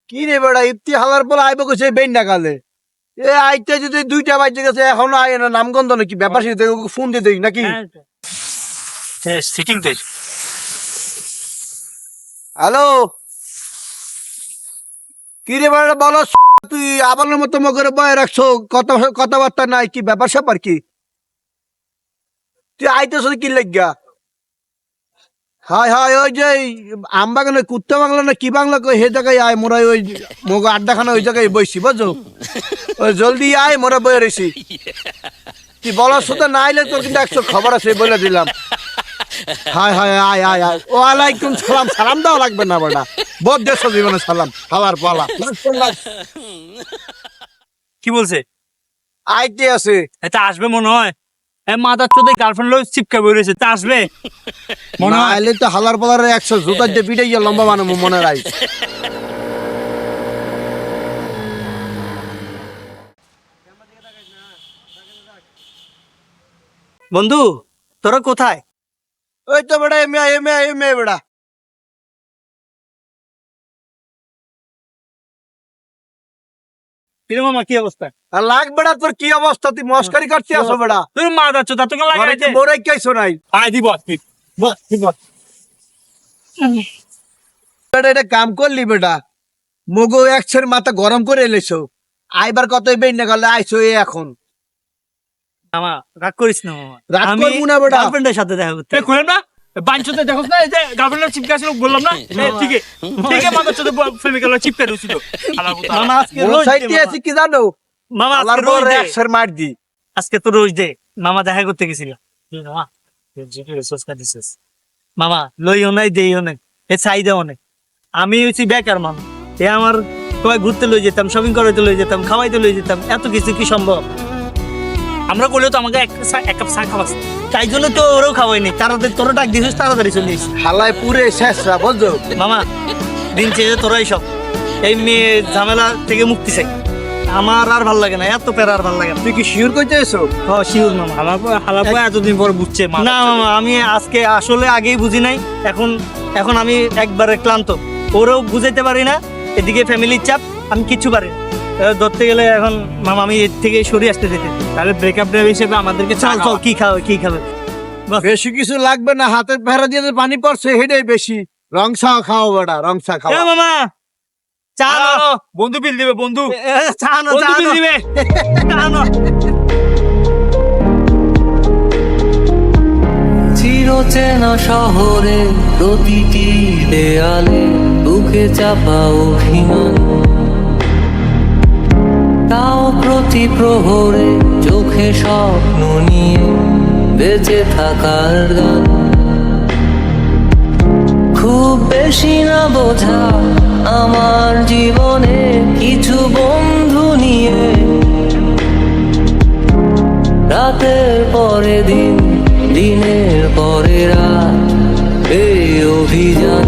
কি রে বেড়া ইফতি হালার পর আইব কইছে বেন না কালে এ আইতে যদি 2টা বাজে গেছে এখনো আয় না নামগন্ধ নাকি ব্যাপার সাথে ফোন দিয়ে দেই নাকি সিটিং দে। হ্যালো কি রে বেড়া বলো তুই আবার মতো মগরে বয়ে রাখছো কথাবার্তা নাই কি ব্যাপার স্যাপার কি তুই আইতেছ কি লাগিয়া হায় হায় ওই যে আমবাগানে কুত্তা বাংলা না কি বাংলা কই হে জায়গায় আয় মোরা ওই মগ আড্ডাখানা ওই জায়গায় বইছি বুঝছো ওই জলদি আয় মোরা বয়ে রয়েছি তুই বলার সাথে না আইলে তোর কিন্তু 100 খবর আছে বলে দিলাম হায় হায় আয় আয় আয় ওয়ালাইকুম সালাম সালাম দেওয়া লাগবে না বেটা বহুত দেশ জীবনে সালাম হালার পালা কি বলছে? আইতে আছে এটা আসবে মনে হয়। মাদার চোদে গার্লফ্রেন্ড লোক চিপকা বই রয়েছে, তা আসবে মনে হয়। আইলে তো হালার পালার 100 জুতা দিয়ে পিটাই গিয়ে লম্বা বানাবো মনে রাই বন্ধু তোরা কোথায়? ওই তো বেটা এমে বেটা মামা কি অবস্থা? আর লাগ বেড়া তোর কি অবস্থা তুই মস্কারি করতে আসো বেড়া তুই মাদার চোদা তোকে লাগাইছে বড়াই কাইছো নাই আয় দিব বেটা এটা কাম করলি বেটা মগো একছের মাথা গরম করে এলেছো আইবার কতই বেই না গেলে আইছো এখন মামা রাগ করিস না মামা, রাগ আমি করবো না বেটা। গার্লফ্রেন্ডের সাথে দেখা করতে খুলেন না বাঞ্চতে দেখো না, এই যে গার্লফ্রেন্ডের চিপকা ছিল বললাম না, ঠিক আছে মাদার চোদে প্রেমিকার চিপকা রয়েছিল। মামা আজকে রোজ সাইতে আছি কি জানো মামা আলার আজকে রোজ পরে দে। একছের মার দি আজকে তো রোজ দে মামা দেখা করতে গেছিল। মামা মামা লইও নাই দেইও নাই এ চাহিদা অনেক। আমি হচ্ছি বেকার মানুষ, এ আমার কয় ঘুরতে লই যেতাম, শপিং করাইতে লই যেতাম, খাওয়াইতে লই যেতাম, এত কিছু কি সম্ভব? আমরা করলেও তো আমাকে এক কাপ চা খাওয়াস, তাই জন্য তো ওরাও খাওয়াইনি, তাড়াতাড়ি তোরা ডাক দিছিস তাড়াতাড়ি চলে এসেছি। হালায় পুরে শেষরা বুঝছো মামা দিন শেষে তোরাই সব, এই মেয়ে ঝামেলা থেকে মুক্তি চাই। আমার আর ভাল লাগে না, এত প্যারা আর ভাল লাগে না। তুই কি শিওর কইতে এসো হ্যাঁ শিওর মামা, হালাপা এতদিন পর বুঝছে। না মামা আমি আজকে আসলে আগেই বুঝি নাই, এখন আমি একবারে ক্লান্ত, ওরাও বুঝাইতে পারি না, এদিকে ফ্যামিলির চাপ, আমি কিচ্ছু পারি না। ধরতে গেলে এখন মামা আমি এর থেকে সরিয়ে আসতে যেতে, তাহলে ব্রেকআপ ডে হিসেবে আমাদেরকে চল কি খাবে বেশি কিছু লাগবে না হাতের ফেরা দিয়ে যে পানি পড়ছে হেডেই বেশি রং চা খাও বেটা রং চা খাও মামা চা বন্ধু বিল দিবে বন্ধু, চা দিবে চিরচেনা শহরে প্রতিটি দেয়ালে বুকে চাপা অভিমান, তাও প্রতি প্রহরে চোখে স্বপ্ন নিয়ে বেঁচে থাকার গান। খুব বেশি না বোঝা আমার জীবনে কিছু বন্ধু নিয়ে, রাতের পরে দিন, দিনের পরে রাত, এই অভিযান।